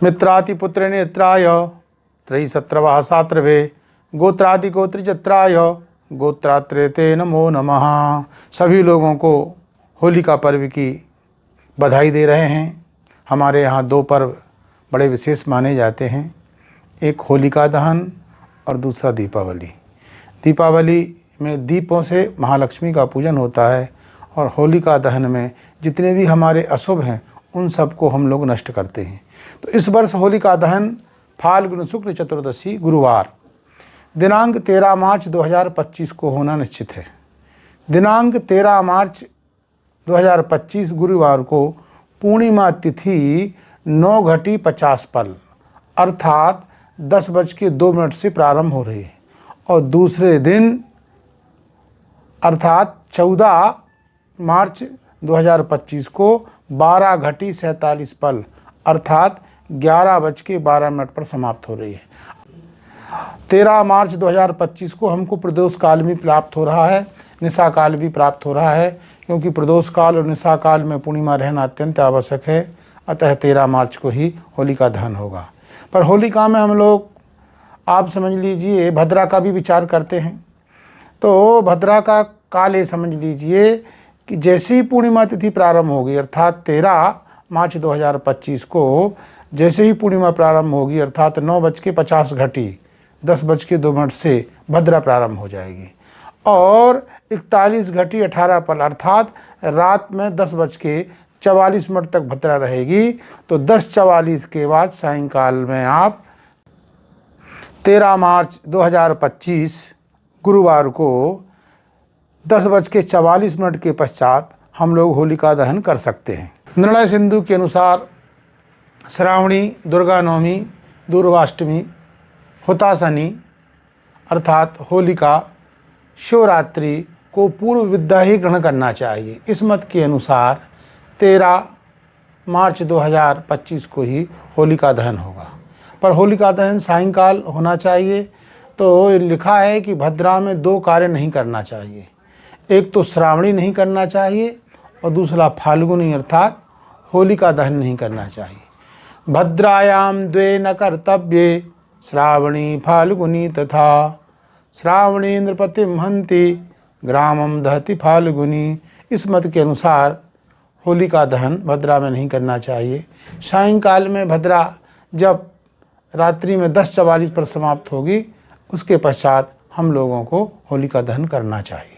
मित्रातिपुत्र नेत्राय त्रयीसत्रवः सात्रभे गोत्रादिगोत्रिजत्राय गोत्रात्रेते नमो नमः। सभी लोगों को होलिका पर्व की बधाई दे रहे हैं। हमारे यहाँ दो पर्व बड़े विशेष माने जाते हैं, एक होलिका दहन और दूसरा दीपावली। दीपावली में दीपों से महालक्ष्मी का पूजन होता है और होलिका दहन में जितने भी हमारे अशुभ हैं उन सबको हम लोग नष्ट करते हैं। तो इस वर्ष होलिका दहन फाल्गुन शुक्ल चतुर्दशी गुरुवार दिनांक 13 मार्च 2025 को होना निश्चित है। दिनांक 13 मार्च 2025 गुरुवार को पूर्णिमा तिथि 9:50 पल अर्थात 10:02 से प्रारंभ हो रही है और दूसरे दिन अर्थात 14 मार्च 2025 को 12:47 पल अर्थात 11:12 पर समाप्त हो रही है। 13 मार्च 2025 को हमको प्रदोष काल भी प्राप्त हो रहा है, निशा काल भी प्राप्त हो रहा है, क्योंकि प्रदोष काल और निशा काल में पूर्णिमा रहना अत्यंत आवश्यक है। अतः 13 मार्च को ही होलिका दहन होगा। पर होलिका में हम लोग आप समझ लीजिए भद्रा का भी विचार करते हैं। तो भद्रा का काल ये समझ लीजिए कि जैसे ही पूर्णिमा तिथि प्रारंभ होगी अर्थात 13 मार्च 2025 को जैसे ही पूर्णिमा प्रारंभ होगी अर्थात 9:50 10:02 से भद्रा प्रारंभ हो जाएगी और 41:18 पल अर्थात रात में 10:44 तक भद्रा रहेगी। तो 10:44 के बाद सायंकाल में आप 13 मार्च 2025 गुरुवार को 10:44 के पश्चात हम लोग होलिका दहन कर सकते हैं। निर्णय सिंधु के अनुसार श्रावणी, दुर्गा नवमी, दूर्वाष्टमी, हुताशनी अर्थात होलिका, शिवरात्रि को पूर्व विद्या ही ग्रहण करना चाहिए। इस मत के अनुसार 13 मार्च 2025 को ही होलिका दहन होगा। पर होलिका दहन सायंकाल होना चाहिए। तो लिखा है कि भद्रा में 2 कार्य नहीं करना चाहिए, एक तो श्रावणी नहीं करना चाहिए और दूसरा फाल्गुनी अर्थात होलिका दहन नहीं करना चाहिए। भद्रायाम द्वे न कर्तव्ये श्रावणी फाल्गुनी तथा श्रावणी नृपतिम हंति ग्रामम दहति फाल्गुनी। इस मत के अनुसार होलिका दहन भद्रा में नहीं करना चाहिए। सायंकाल में भद्रा जब रात्रि में 10:44 पर समाप्त होगी उसके पश्चात हम लोगों को होलिका दहन करना चाहिए।